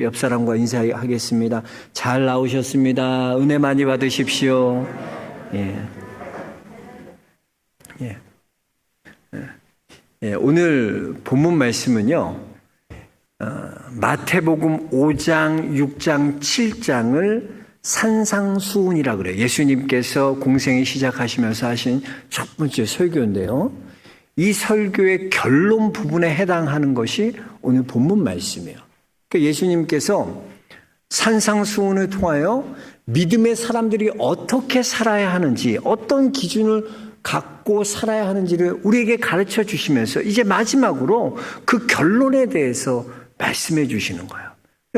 옆 사람과 인사하겠습니다. 잘 나오셨습니다. 은혜 많이 받으십시오. 오늘 본문 말씀은요, 마태복음 5장, 6장, 7장을 산상수훈이라고 그래요. 예수님께서 공생이 시작하시면서 하신 첫 번째 설교인데요. 이 설교의 결론 부분에 해당하는 것이 오늘 본문 말씀이에요. 그러니까 예수님께서 산상수훈을 통하여 믿음의 사람들이 어떻게 살아야 하는지, 어떤 기준을 갖고 살아야 하는지를 우리에게 가르쳐 주시면서 이제 마지막으로 그 결론에 대해서 말씀해 주시는 거예요.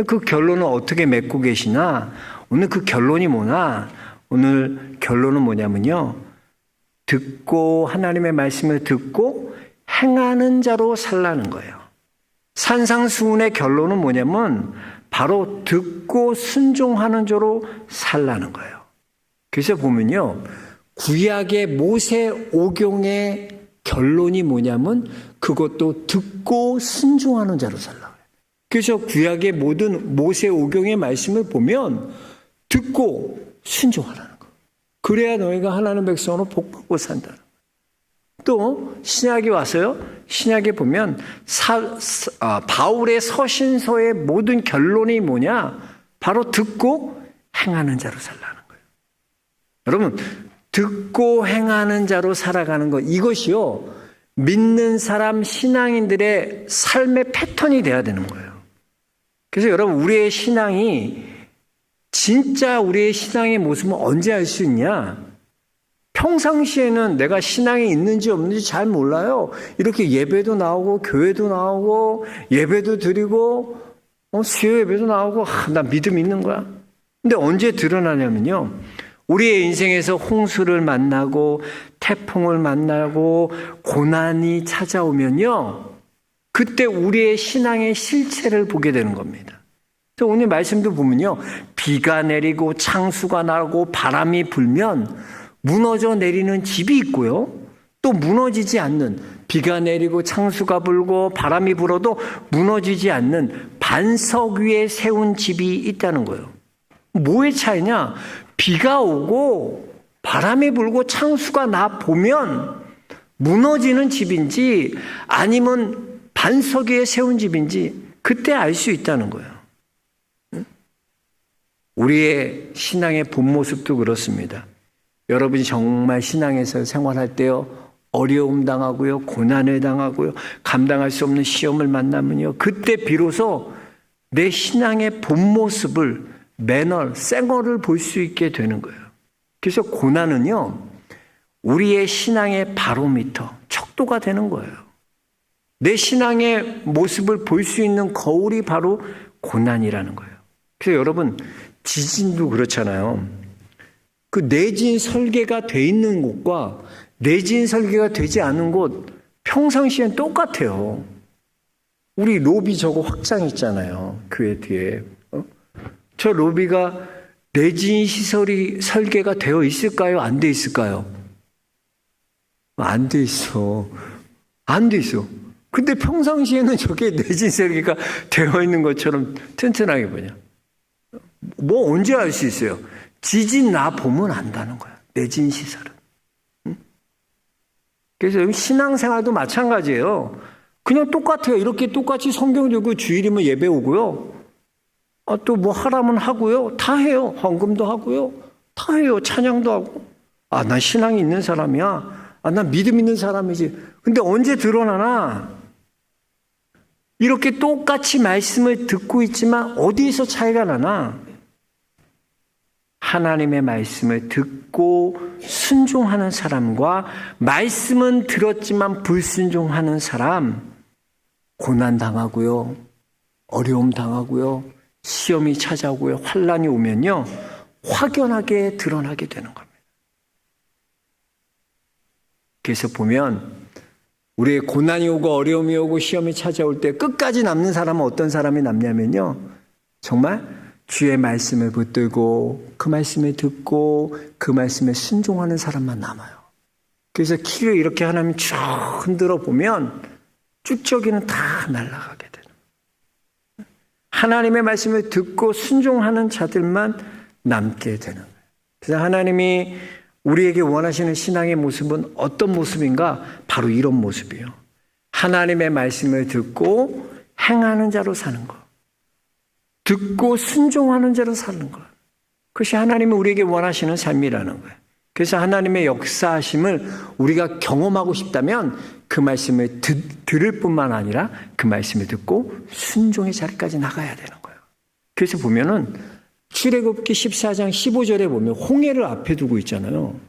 그 결론을 어떻게 맺고 계시나? 오늘 그 결론이 뭐나? 오늘 결론은 뭐냐면요, 듣고 하나님의 말씀을 듣고 행하는 자로 살라는 거예요. 산상수훈의 결론은 뭐냐면 바로 듣고 순종하는 자로 살라는 거예요. 그래서 보면요, 구약의 모세 오경의 결론이 뭐냐면 그것도 듣고 순종하는 자로 살라. 그래서 구약의 모든 모세 오경의 말씀을 보면 듣고 순종하라는 거. 그래야 너희가 하나님 백성으로 복받고 산다는 거. 또 신약에 와서요, 신약에 보면 바울의 서신서의 모든 결론이 뭐냐? 바로 듣고 행하는 자로 살라는 거예요. 여러분, 듣고 행하는 자로 살아가는 것, 이것이요, 믿는 사람 신앙인들의 삶의 패턴이 돼야 되는 거예요. 그래서 여러분, 우리의 신앙이 진짜 우리의 신앙의 모습은 언제 알 수 있냐? 평상시에는 내가 신앙이 있는지 없는지 잘 몰라요. 이렇게 예배도 나오고 교회도 나오고 예배도 드리고 수요 예배도 나오고 나 믿음 있는 거야. 근데 언제 드러나냐면요, 우리의 인생에서 홍수를 만나고 태풍을 만나고 고난이 찾아오면요, 그때 우리의 신앙의 실체를 보게 되는 겁니다. 그래서 오늘 말씀도 보면요, 비가 내리고 창수가 나고 바람이 불면 무너져 내리는 집이 있고요, 또 무너지지 않는, 비가 내리고 창수가 불고 바람이 불어도 무너지지 않는 반석 위에 세운 집이 있다는 거예요. 뭐의 차이냐? 비가 오고 바람이 불고 창수가 나 보면 무너지는 집인지 아니면 반석 위에 세운 집인지 그때 알 수 있다는 거예요. 우리의 신앙의 본 모습도 그렇습니다. 여러분이 정말 신앙에서 생활할 때요, 어려움 당하고요, 고난을 당하고요, 감당할 수 없는 시험을 만나면요, 그때 비로소 내 신앙의 본 모습을, 매너, 생얼을 볼 수 있게 되는 거예요. 그래서 고난은요, 우리의 신앙의 바로미터, 척도가 되는 거예요. 내 신앙의 모습을 볼 수 있는 거울이 바로 고난이라는 거예요. 그래서 여러분, 지진도 그렇잖아요. 그 내진 설계가 돼 있는 곳과 내진 설계가 되지 않은 곳, 평상시엔 똑같아요. 우리 로비 저거 확장 있잖아요, 교회 뒤에. 저 로비가 내진 시설이 설계가 되어 있을까요? 안 돼 있을까요? 안 돼 있어. 안 돼 있어. 근데 평상시에는 저게 내진 설계가 되어 있는 것처럼 튼튼하게 보냐. 뭐 언제 알 수 있어요? 지진 나 보면 안다는 거야, 내진 시설은. 그래서 신앙생활도 마찬가지예요. 그냥 똑같아요. 이렇게 똑같이 성경 들고 주일이면 예배 오고요, 또 뭐 하라면 하고요, 다 해요. 헌금도 하고요, 다 해요. 찬양도 하고. 난 신앙이 있는 사람이야. 난 믿음 있는 사람이지. 근데 언제 드러나나? 이렇게 똑같이 말씀을 듣고 있지만 어디에서 차이가 나나? 하나님의 말씀을 듣고 순종하는 사람과 말씀은 들었지만 불순종하는 사람, 고난 당하고요, 어려움 당하고요, 시험이 찾아오고요, 환난이 오면요, 확연하게 드러나게 되는 겁니다. 그래서 보면 우리의 고난이 오고 어려움이 오고 시험이 찾아올 때 끝까지 남는 사람은 어떤 사람이 남냐면요, 정말 주의 말씀을 붙들고 그 말씀을 듣고 그 말씀에 순종하는 사람만 남아요. 그래서 키를 이렇게 하나님 쭉 흔들어 보면 쭉저기는 다 날아가게 되는 거예요. 하나님의 말씀을 듣고 순종하는 자들만 남게 되는 거예요. 그래서 하나님이 우리에게 원하시는 신앙의 모습은 어떤 모습인가? 바로 이런 모습이에요. 하나님의 말씀을 듣고 행하는 자로 사는 것. 듣고 순종하는 자로 사는 것. 그것이 하나님이 우리에게 원하시는 삶이라는 거예요. 그래서 하나님의 역사하심을 우리가 경험하고 싶다면 그 말씀을 들을 뿐만 아니라 그 말씀을 듣고 순종의 자리까지 나가야 되는 거예요. 그래서 보면은 출애굽기 14장 15절에 보면 홍해를 앞에 두고 있잖아요.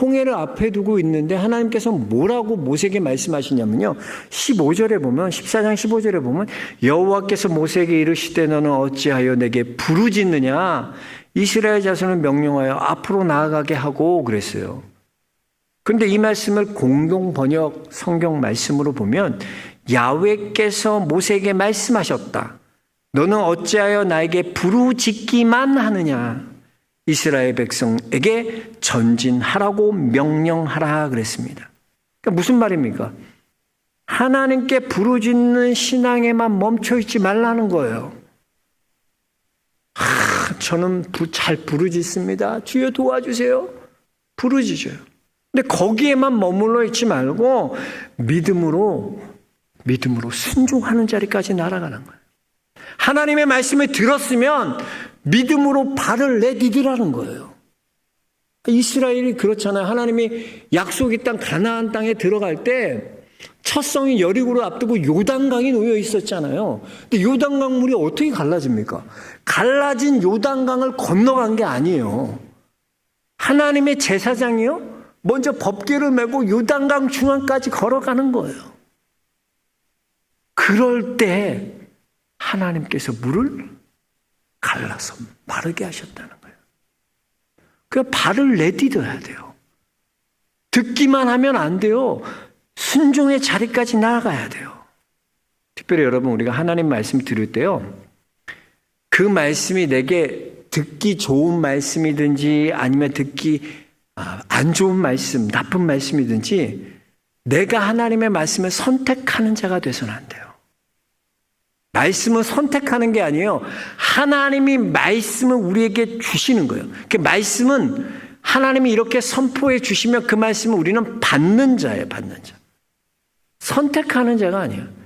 홍해를 앞에 두고 있는데 하나님께서 뭐라고 모세에게 말씀하시냐면요. 15절에 보면 14장 15절에 보면 여호와께서 모세에게 이르시되 너는 어찌하여 내게 부르짖느냐 이스라엘 자손을 명령하여 앞으로 나아가게 하고 그랬어요. 그런데 이 말씀을 공동 번역 성경 말씀으로 보면 야훼께서 모세에게 말씀하셨다. 너는 어찌하여 나에게 부르짖기만 하느냐. 이스라엘 백성에게 전진하라고 명령하라 그랬습니다. 그러니까 무슨 말입니까? 하나님께 부르짖는 신앙에만 멈춰있지 말라는 거예요. 저는 잘 부르짖습니다. 주여 도와주세요. 부르짖어요. 근데 거기에만 머물러 있지 말고 믿음으로 순종하는 자리까지 날아가는 거예요. 하나님의 말씀을 들었으면 믿음으로 발을 내디디라는 거예요. 이스라엘이 그렇잖아요. 하나님이 약속의 땅 가나안 땅에 들어갈 때 첫 성이 여리고를 앞두고 요단강이 놓여 있었잖아요. 근데 요단강 물이 어떻게 갈라집니까? 갈라진 요단강을 건너간 게 아니에요. 하나님의 제사장이요? 먼저 법궤를 메고 요단강 중앙까지 걸어가는 거예요. 그럴 때 하나님께서 물을 갈라서 마르게 하셨다는 거예요. 그러니까 발을 내디뎌야 돼요. 듣기만 하면 안 돼요. 순종의 자리까지 나아가야 돼요. 특별히 여러분 우리가 하나님 말씀 들을 때요. 그 말씀이 내게 듣기 좋은 말씀이든지 아니면 듣기 안 좋은 말씀, 나쁜 말씀이든지 내가 하나님의 말씀을 선택하는 자가 돼서는 안 돼요. 말씀을 선택하는 게 아니에요. 하나님이 말씀을 우리에게 주시는 거예요. 그 말씀은 하나님이 이렇게 선포해 주시면 그 말씀을 우리는 받는 자예요. 받는 자. 선택하는 자가 아니에요.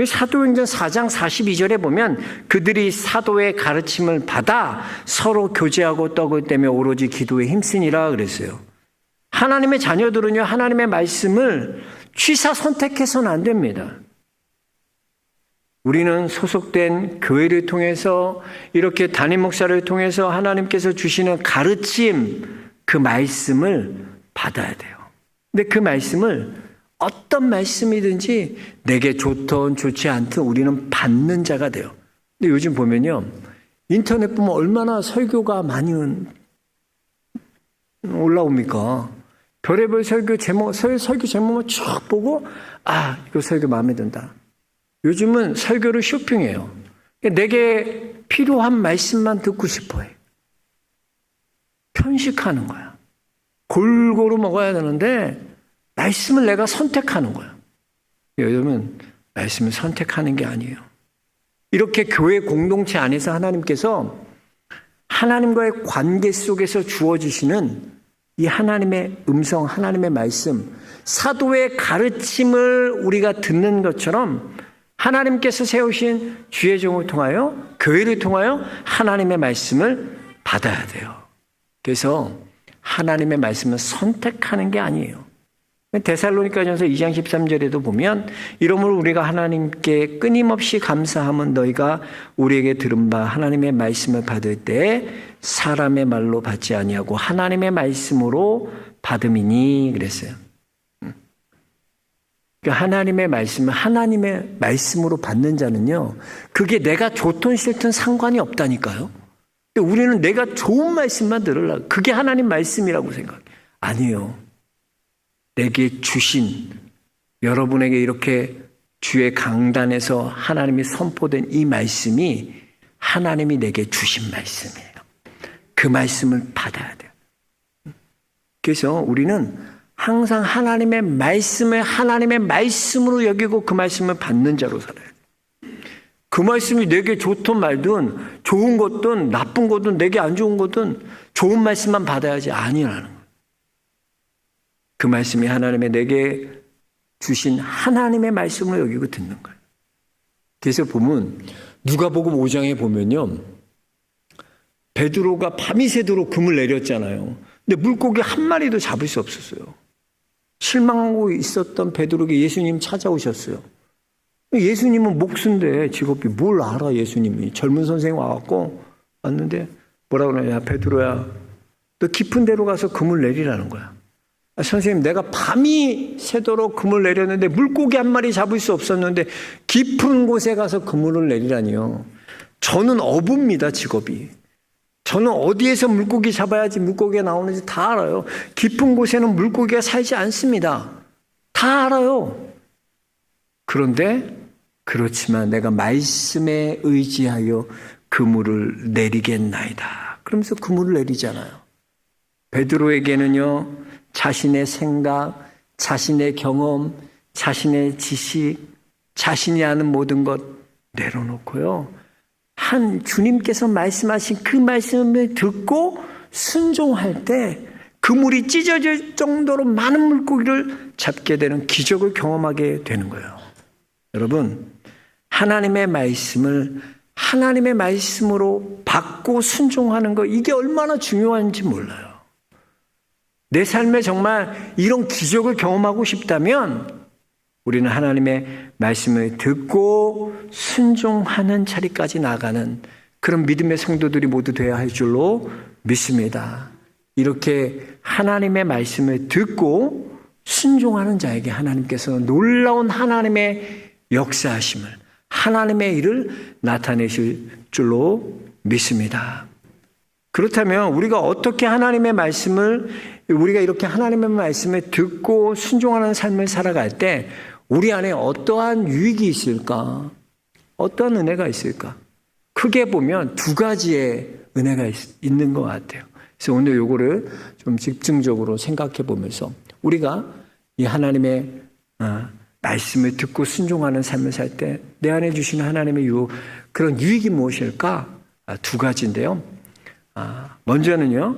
사도행전 4장 42절에 보면 그들이 사도의 가르침을 받아 서로 교제하고 떡을 떼며 오로지 기도에 힘쓰니라 그랬어요. 하나님의 자녀들은요. 하나님의 말씀을 취사 선택해서는 안 됩니다. 우리는 소속된 교회를 통해서 이렇게 담임 목사를 통해서 하나님께서 주시는 가르침 그 말씀을 받아야 돼요. 근데 그 말씀을 어떤 말씀이든지 내게 좋든 좋지 않든 우리는 받는 자가 돼요. 근데 요즘 보면요. 인터넷 보면 얼마나 설교가 많이 올라옵니까? 별의별 설교 제목을 쭉 보고 이거 설교 마음에 든다. 요즘은 설교를 쇼핑해요. 내게 필요한 말씀만 듣고 싶어해. 편식하는 거야. 골고루 먹어야 되는데 말씀을 내가 선택하는 거야. 요즘은 말씀을 선택하는 게 아니에요. 이렇게 교회 공동체 안에서 하나님께서 하나님과의 관계 속에서 주어지시는 이 하나님의 음성, 하나님의 말씀, 사도의 가르침을 우리가 듣는 것처럼 하나님께서 세우신 주의 종을 통하여 교회를 통하여 하나님의 말씀을 받아야 돼요. 그래서 하나님의 말씀을 선택하는 게 아니에요. 데살로니가전서 2장 13절에도 보면 이러므로 우리가 하나님께 끊임없이 감사함은 너희가 우리에게 들은 바 하나님의 말씀을 받을 때 사람의 말로 받지 아니하고 하나님의 말씀으로 받음이니 그랬어요. 하나님의 말씀을 하나님의 말씀으로 받는 자는요. 그게 내가 좋든 싫든 상관이 없다니까요. 우리는 내가 좋은 말씀만 들으려고 그게 하나님 말씀이라고 생각해요. 아니에요. 내게 주신 여러분에게 이렇게 주의 강단에서 하나님이 선포된 이 말씀이 하나님이 내게 주신 말씀이에요. 그 말씀을 받아야 돼요. 그래서 우리는 항상 하나님의 말씀을 하나님의 말씀으로 여기고 그 말씀을 받는 자로 살아야 돼요. 그 말씀이 내게 좋든 말든, 좋은 것든 나쁜 것든 내게 안 좋은 것든 좋은 말씀만 받아야지 아니라는 거예요. 그 말씀이 하나님의 내게 주신 하나님의 말씀을 여기고 듣는 거예요. 그래서 보면 누가복음 5장에 보면요, 베드로가 밤이 새도록 금을 내렸잖아요. 근데 물고기 한 마리도 잡을 수 없었어요. 실망하고 있었던 베드로에게 예수님 찾아오셨어요. 예수님은 목수인데 직업이 뭘 알아. 예수님이 젊은 선생님 와갖고 왔는데 뭐라 그러냐. 야, 베드로야, 너 깊은 데로 가서 금을 내리라는 거야. 아, 선생님, 내가 밤이 새도록 금을 내렸는데 물고기 한 마리 잡을 수 없었는데 깊은 곳에 가서 그물을 내리라니요. 저는 어부입니다. 직업이. 저는 어디에서 물고기 잡아야지 물고기가 나오는지 다 알아요. 깊은 곳에는 물고기가 살지 않습니다. 다 알아요. 그런데 그렇지만 내가 말씀에 의지하여 그물을 내리겠나이다. 그러면서 그물을 내리잖아요. 베드로에게는요, 자신의 생각, 자신의 경험, 자신의 지식, 자신이 아는 모든 것 내려놓고요, 한 주님께서 말씀하신 그 말씀을 듣고 순종할 때 그물이 찢어질 정도로 많은 물고기를 잡게 되는 기적을 경험하게 되는 거예요. 여러분, 하나님의 말씀을 하나님의 말씀으로 받고 순종하는 거, 이게 얼마나 중요한지 몰라요. 내 삶에 정말 이런 기적을 경험하고 싶다면 우리는 하나님의 말씀을 듣고 순종하는 자리까지 나가는 그런 믿음의 성도들이 모두 되어야 할 줄로 믿습니다. 이렇게 하나님의 말씀을 듣고 순종하는 자에게 하나님께서는 놀라운 하나님의 역사하심을, 하나님의 일을 나타내실 줄로 믿습니다. 그렇다면 우리가 어떻게 우리가 이렇게 하나님의 말씀을 듣고 순종하는 삶을 살아갈 때 우리 안에 어떠한 유익이 있을까? 어떠한 은혜가 있을까? 크게 보면 두 가지의 은혜가 있는 것 같아요. 그래서 오늘 요거를 좀 집중적으로 생각해 보면서 우리가 이 하나님의 말씀을 듣고 순종하는 삶을 살 때 내 안에 주시는 하나님의 그런 유익이 무엇일까? 두 가지인데요. 먼저는요,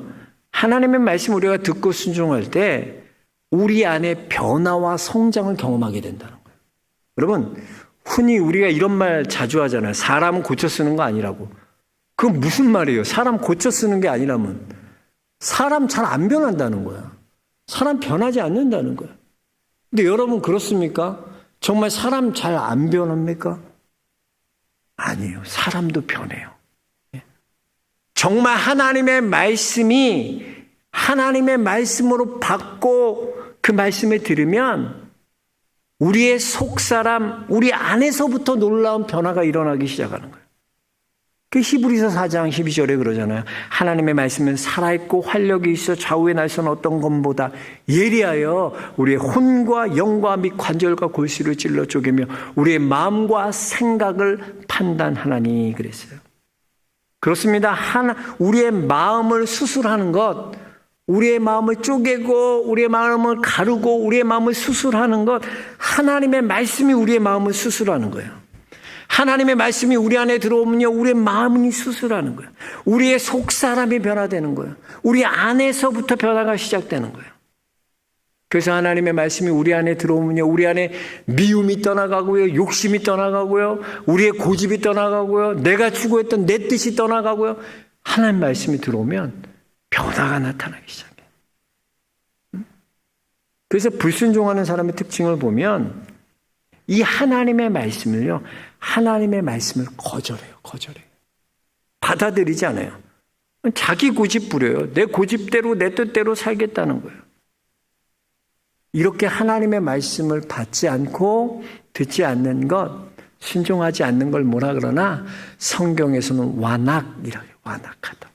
하나님의 말씀 우리가 듣고 순종할 때 우리 안에 변화와 성장을 경험하게 된다는 거예요. 여러분, 흔히 우리가 이런 말 자주 하잖아요. 사람은 고쳐 쓰는 거 아니라고. 그건 무슨 말이에요? 사람 고쳐 쓰는 게 아니라면 사람 잘 안 변한다는 거야. 사람 변하지 않는다는 거야. 근데 여러분 그렇습니까? 정말 사람 잘 안 변합니까? 아니에요. 사람도 변해요. 정말 하나님의 말씀이 하나님의 말씀으로 받고 그 말씀을 들으면 우리의 속사람, 우리 안에서부터 놀라운 변화가 일어나기 시작하는 거예요. 그 히브리서 4장 12절에 그러잖아요. 하나님의 말씀은 살아있고 활력이 있어 좌우의 날선 어떤 것보다 예리하여 우리의 혼과 영과 및 관절과 골수를 찔러 쪼개며 우리의 마음과 생각을 판단하나니 그랬어요. 그렇습니다. 우리의 마음을 수술하는 것, 우리의 마음을 쪼개고 우리의 마음을 가르고 우리의 마음을 수술하는 것, 하나님의 말씀이 우리의 마음을 수술하는 거예요. 하나님의 말씀이 우리 안에 들어오면요, 우리의 마음이 수술하는 거예요. 우리의 속사람이 변화되는 거예요. 우리 안에서부터 변화가 시작되는 거예요. 그래서 하나님의 말씀이 우리 안에 들어오면요, 우리 안에 미움이 떠나가고요, 욕심이 떠나가고요, 우리의 고집이 떠나가고요, 내가 추구했던 내 뜻이 떠나가고요. 하나님 말씀이 들어오면 변화가 나타나기 시작해요. 그래서 불순종하는 사람의 특징을 보면 이 하나님의 말씀을요, 하나님의 말씀을 거절해요. 받아들이지 않아요. 자기 고집 부려요. 내 고집대로 내 뜻대로 살겠다는 거예요. 이렇게 하나님의 말씀을 받지 않고 듣지 않는 것, 순종하지 않는 걸 뭐라 그러나 성경에서는 완악이라고 해요. 완악하다.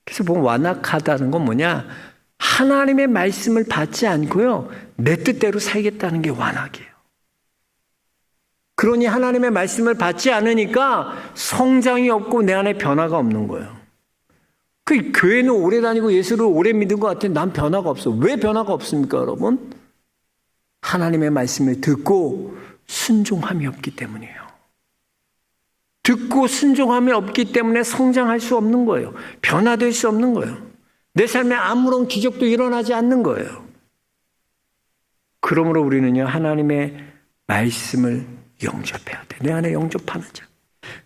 그래서 보면 완악하다는 건 뭐냐? 하나님의 말씀을 받지 않고요, 내 뜻대로 살겠다는 게 완악이에요. 그러니 하나님의 말씀을 받지 않으니까 성장이 없고 내 안에 변화가 없는 거예요. 그 교회는 오래 다니고 예수를 오래 믿은 것 같은데 난 변화가 없어. 왜 변화가 없습니까, 여러분? 하나님의 말씀을 듣고 순종함이 없기 때문이에요. 듣고 순종함이 없기 때문에 성장할 수 없는 거예요. 변화될 수 없는 거예요. 내 삶에 아무런 기적도 일어나지 않는 거예요. 그러므로 우리는요, 하나님의 말씀을 영접해야 돼. 내 안에 영접하는 자.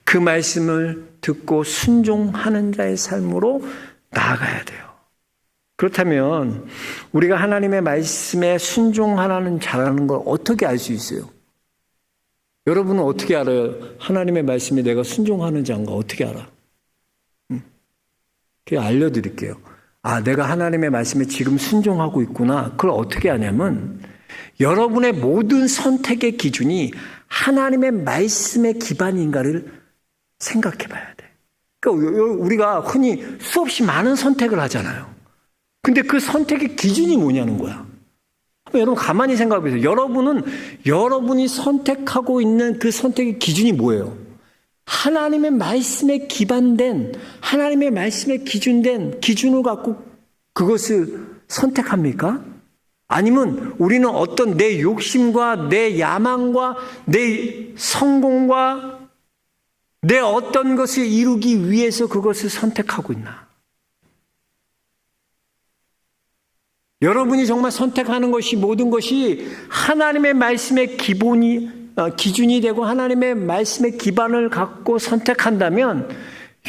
그 말씀을 듣고 순종하는 자의 삶으로 나아가야 돼요. 그렇다면 우리가 하나님의 말씀에 순종하는 자라는 걸 어떻게 알 수 있어요? 여러분은 어떻게 알아요? 하나님의 말씀에 내가 순종하는 자인가 어떻게 알아? 그냥 알려드릴게요. 아, 내가 하나님의 말씀에 지금 순종하고 있구나. 그걸 어떻게 아냐면 여러분의 모든 선택의 기준이 하나님의 말씀의 기반인가를 생각해 봐야 돼. 그러니까 우리가 흔히 수없이 많은 선택을 하잖아요. 근데 그 선택의 기준이 뭐냐는 거야. 여러분 가만히 생각해 보세요. 여러분이 선택하고 있는 그 선택의 기준이 뭐예요? 하나님의 말씀에 기반된, 하나님의 말씀에 기준된 기준을 갖고 그것을 선택합니까? 아니면 우리는 어떤 내 욕심과 내 야망과 내 성공과 내 어떤 것을 이루기 위해서 그것을 선택하고 있나? 여러분이 정말 선택하는 것이 모든 것이 하나님의 말씀의 기준이 되고 하나님의 말씀의 기반을 갖고 선택한다면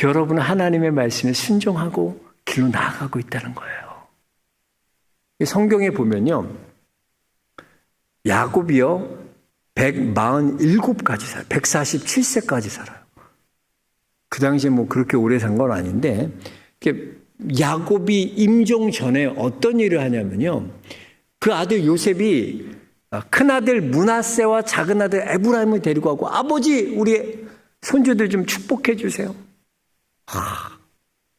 여러분은 하나님의 말씀에 순종하고 길로 나아가고 있다는 거예요. 성경에 보면요, 야곱이요 147까지 살아요. 147세까지 살아요. 그 당시에 뭐 그렇게 오래 산 건 아닌데 야곱이 임종 전에 어떤 일을 하냐면요, 그 아들 요셉이 큰아들 므낫세와 작은아들 에브라임을 데리고 가고 아버지 우리 손주들 좀 축복해 주세요.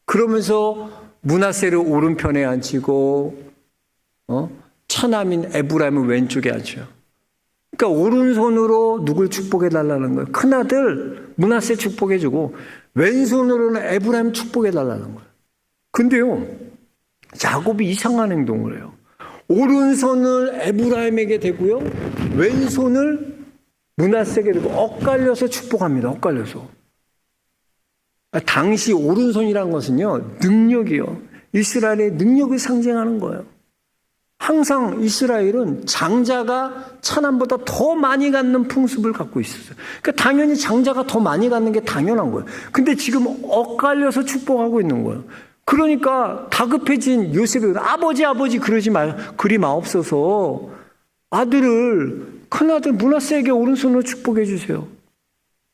그러면서 므낫세를 오른편에 앉히고 차남인 에브라임을 왼쪽에 앉혀요. 그러니까 오른손으로 누굴 축복해 달라는 거예요. 큰아들 므낫세 축복해 주고 왼손으로는 에브라임 축복해 달라는 거예요. 근데요, 야곱이 이상한 행동을 해요. 오른손을 에브라임에게 대고요, 왼손을 므낫세에게 대고 엇갈려서 축복합니다. 엇갈려서. 당시 오른손이라는 것은요, 능력이요. 이스라엘의 능력을 상징하는 거예요. 항상 이스라엘은 장자가 차남보다 더 많이 갖는 풍습을 갖고 있었어요. 그러니까 당연히 장자가 더 많이 갖는 게 당연한 거예요. 근데 지금 엇갈려서 축복하고 있는 거예요. 그러니까 다급해진 요셉이 아버지 그러지 마요. 그리 마옵소서. 아들을 큰아들 므낫세에게 오른손으로 축복해 주세요.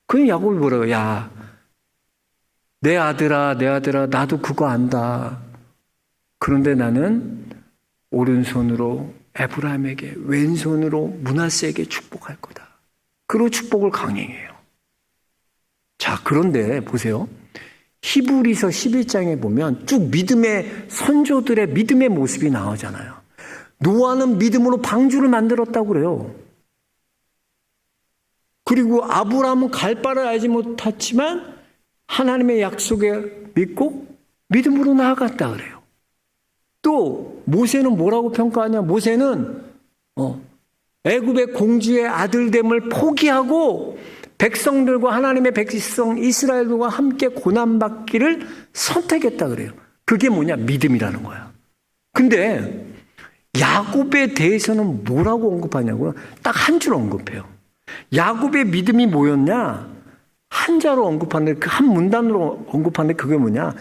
그럼 야곱이 뭐라고? 야, 내 아들아 나도 그거 안다. 그런데 나는 오른손으로 에브라임에게 왼손으로 므낫세에게 축복할 거다. 그리고 축복을 강행해요. 자, 그런데 보세요. 히브리서 11장에 보면 쭉 믿음의 선조들의 믿음의 모습이 나오잖아요. 노아는 믿음으로 방주를 만들었다고 그래요. 그리고 아브라함은 갈 바를 알지 못했지만 하나님의 약속에 믿고 믿음으로 나아갔다 그래요. 또 모세는 뭐라고 평가하냐? 모세는 애굽의 공주의 아들됨을 포기하고 백성들과 하나님의 백성 이스라엘과 함께 고난받기를 선택했다 그래요. 그게 뭐냐? 믿음이라는 거야. 근데 야곱에 대해서는 뭐라고 언급하냐고요? 딱 한 줄 언급해요. 야곱의 믿음이 뭐였냐? 한자로 언급하는데 그 한 문단으로 언급하는데 그게 뭐냐?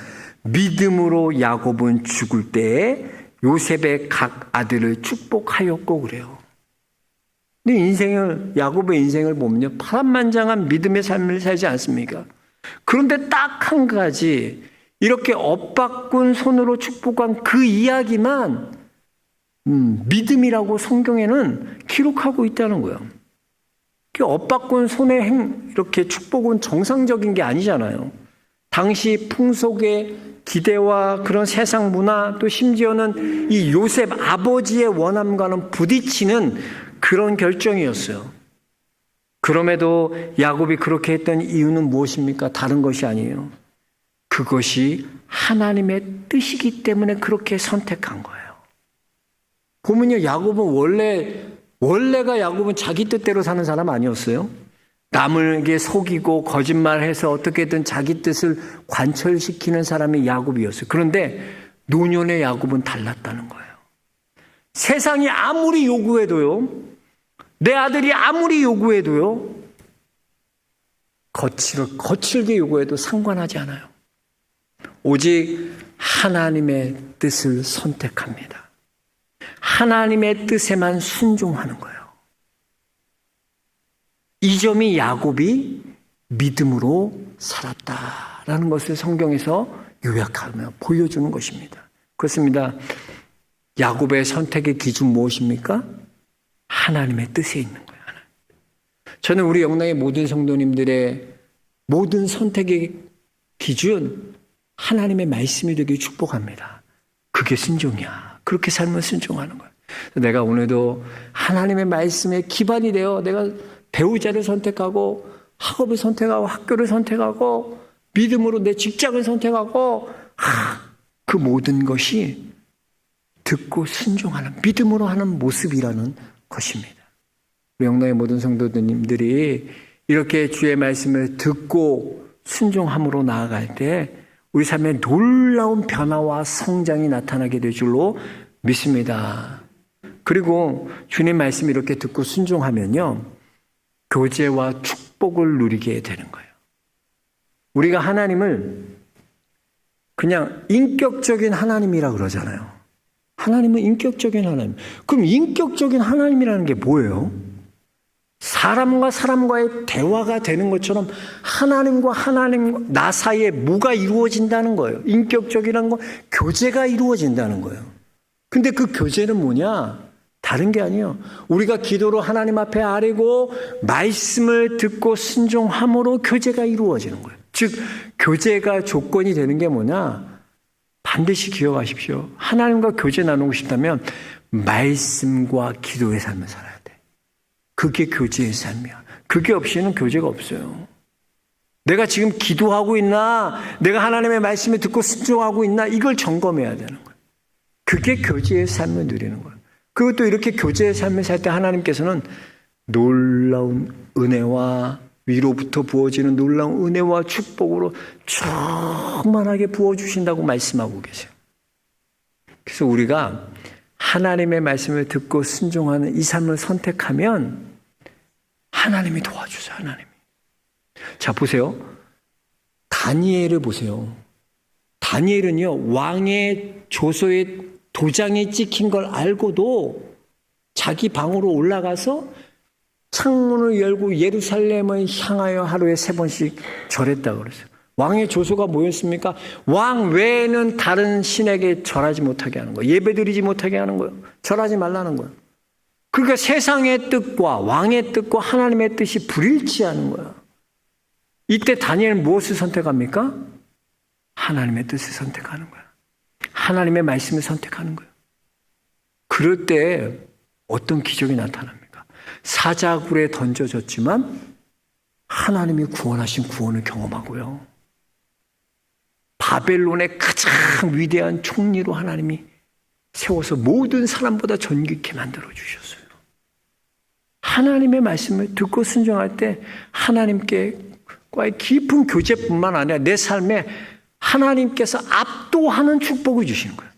믿음으로 야곱은 죽을 때에 요셉의 각 아들을 축복하였고 그래요. 근데 야곱의 인생을 보면요, 파란만장한 믿음의 삶을 살지 않습니까? 그런데 딱 한 가지, 이렇게 엇바꾼 손으로 축복한 그 이야기만 믿음이라고 성경에는 기록하고 있다는 거예요. 엇바꾼 손의 이렇게 축복은 정상적인 게 아니잖아요. 당시 풍속의 기대와 그런 세상 문화, 또 심지어는 이 요셉 아버지의 원함과는 부딪히는 그런 결정이었어요. 그럼에도 야곱이 그렇게 했던 이유는 무엇입니까? 다른 것이 아니에요. 그것이 하나님의 뜻이기 때문에 그렇게 선택한 거예요. 보면요, 야곱은 원래가 야곱은 자기 뜻대로 사는 사람 아니었어요. 남에게 속이고 거짓말해서 어떻게든 자기 뜻을 관철시키는 사람이 야곱이었어요. 그런데 노년의 야곱은 달랐다는 거예요. 세상이 아무리 요구해도요, 내 아들이 아무리 요구해도요, 거칠게 요구해도 상관하지 않아요. 오직 하나님의 뜻을 선택합니다. 하나님의 뜻에만 순종하는 거예요. 이 점이 야곱이 믿음으로 살았다라는 것을 성경에서 요약하며 보여주는 것입니다. 그렇습니다. 야곱의 선택의 기준 무엇입니까? 하나님의 뜻에 있는 거예요. 저는 우리 영락의 모든 성도님들의 모든 선택의 기준, 하나님의 말씀이 되길 축복합니다. 그게 순종이야. 그렇게 살면 순종하는 거예요. 내가 오늘도 하나님의 말씀에 기반이 되어 내가 배우자를 선택하고 학업을 선택하고 학교를 선택하고 믿음으로 내 직장을 선택하고 그 모든 것이 듣고 순종하는 믿음으로 하는 모습이라는 것입니다. 우리 영락의 모든 성도님들이 이렇게 주의 말씀을 듣고 순종함으로 나아갈 때 우리 삶에 놀라운 변화와 성장이 나타나게 될 줄로 믿습니다. 그리고 주님 말씀 이렇게 듣고 순종하면요, 교제와 축복을 누리게 되는 거예요. 우리가 하나님을 그냥 인격적인 하나님이라 그러잖아요. 하나님은 인격적인 하나님. 그럼 인격적인 하나님이라는 게 뭐예요? 사람과 사람과의 대화가 되는 것처럼 하나님과 나 사이에 뭐가 이루어진다는 거예요. 인격적이라는 건 교제가 이루어진다는 거예요. 근데 그 교제는 뭐냐? 다른 게 아니에요. 우리가 기도로 하나님 앞에 아뢰고 말씀을 듣고 순종함으로 교제가 이루어지는 거예요. 즉 교제가 조건이 되는 게 뭐냐? 반드시 기억하십시오. 하나님과 교제 나누고 싶다면 말씀과 기도의 삶을 살아야 돼. 그게 교제의 삶이야. 그게 없이는 교제가 없어요. 내가 지금 기도하고 있나? 내가 하나님의 말씀을 듣고 순종하고 있나? 이걸 점검해야 되는 거예요. 그게 교제의 삶을 누리는 거예요. 그리고 또 이렇게 교제의 삶을 살 때 하나님께서는 놀라운 은혜와 위로부터 부어지는 놀라운 은혜와 축복으로 충만하게 부어주신다고 말씀하고 계세요. 그래서 우리가 하나님의 말씀을 듣고 순종하는 이 삶을 선택하면 하나님이 도와주세요. 하나님이. 자, 보세요. 다니엘을 보세요. 다니엘은요, 왕의 조서에 도장이 찍힌 걸 알고도 자기 방으로 올라가서 창문을 열고 예루살렘을 향하여 하루에 3번씩 절했다고 그랬어요. 왕의 조서가 뭐였습니까? 왕 외에는 다른 신에게 절하지 못하게 하는 거예요. 예배드리지 못하게 하는 거예요. 절하지 말라는 거예요. 그러니까 세상의 뜻과 왕의 뜻과 하나님의 뜻이 불일치하는 거예요. 이때 다니엘은 무엇을 선택합니까? 하나님의 뜻을 선택하는 거예요. 하나님의 말씀을 선택하는 거예요. 그럴 때 어떤 기적이 나타납니까? 사자굴에 던져졌지만 하나님이 구원하신 구원을 경험하고요. 바벨론의 가장 위대한 총리로 하나님이 세워서 모든 사람보다 존귀케 만들어 주셨어요. 하나님의 말씀을 듣고 순종할 때 하나님께과의 깊은 교제뿐만 아니라 내 삶에 하나님께서 압도하는 축복을 주시는 거예요.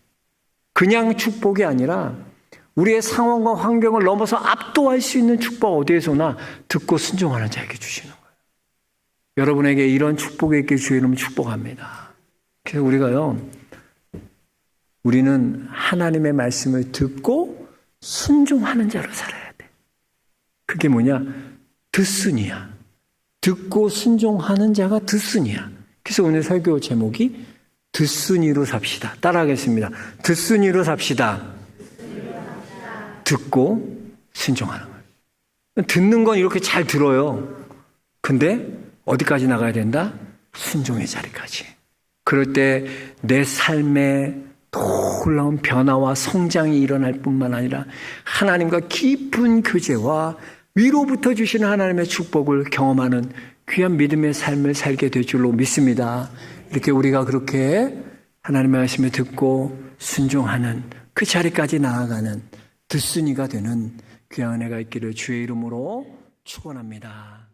그냥 축복이 아니라 우리의 상황과 환경을 넘어서 압도할 수 있는 축복 어디에서나 듣고 순종하는 자에게 주시는 거예요. 여러분에게 이런 축복이 있길 주의 이름으로 축복합니다. 그래서 우리는 하나님의 말씀을 듣고 순종하는 자로 살아야 돼. 그게 뭐냐? 듣순이야. 듣고 순종하는 자가 듣순이야. 그래서 오늘 설교 제목이 듣순이로 삽시다. 따라하겠습니다. 듣순이로 삽시다. 듣고 순종하는 거예요. 듣는 건 이렇게 잘 들어요. 근데 어디까지 나가야 된다? 순종의 자리까지. 그럴 때 내 삶에 놀라운 변화와 성장이 일어날 뿐만 아니라 하나님과 깊은 교제와 위로부터 주시는 하나님의 축복을 경험하는 귀한 믿음의 삶을 살게 될 줄로 믿습니다. 이렇게 우리가 그렇게 하나님의 말씀을 듣고 순종하는 그 자리까지 나아가는 듣순이가 되는 귀한 은혜가 있기를 주의 이름으로 축원합니다.